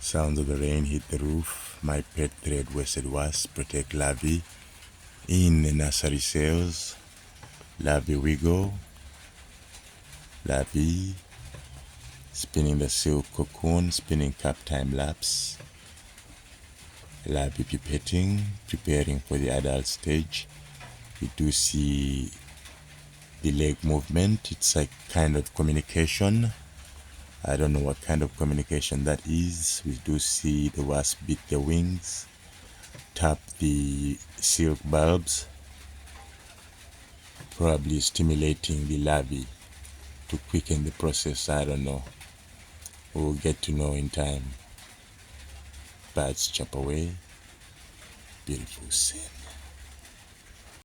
Sounds of the rain hit the roof. My pet red-waisted wasp protect larvae in the nursery cells. Larvae wiggle. Larvae spinning the silk cocoon, spinning cap time lapse. Larvae pipetting, preparing for the adult stage. We do see the leg movement. It's a kind of communication. I don't know what kind of communication that is. We do see the wasp beat the wings, tap the silk bulbs, probably stimulating the larvae to quicken the process. I don't know. We'll get to know in time. Birds chop away. Beautiful scene.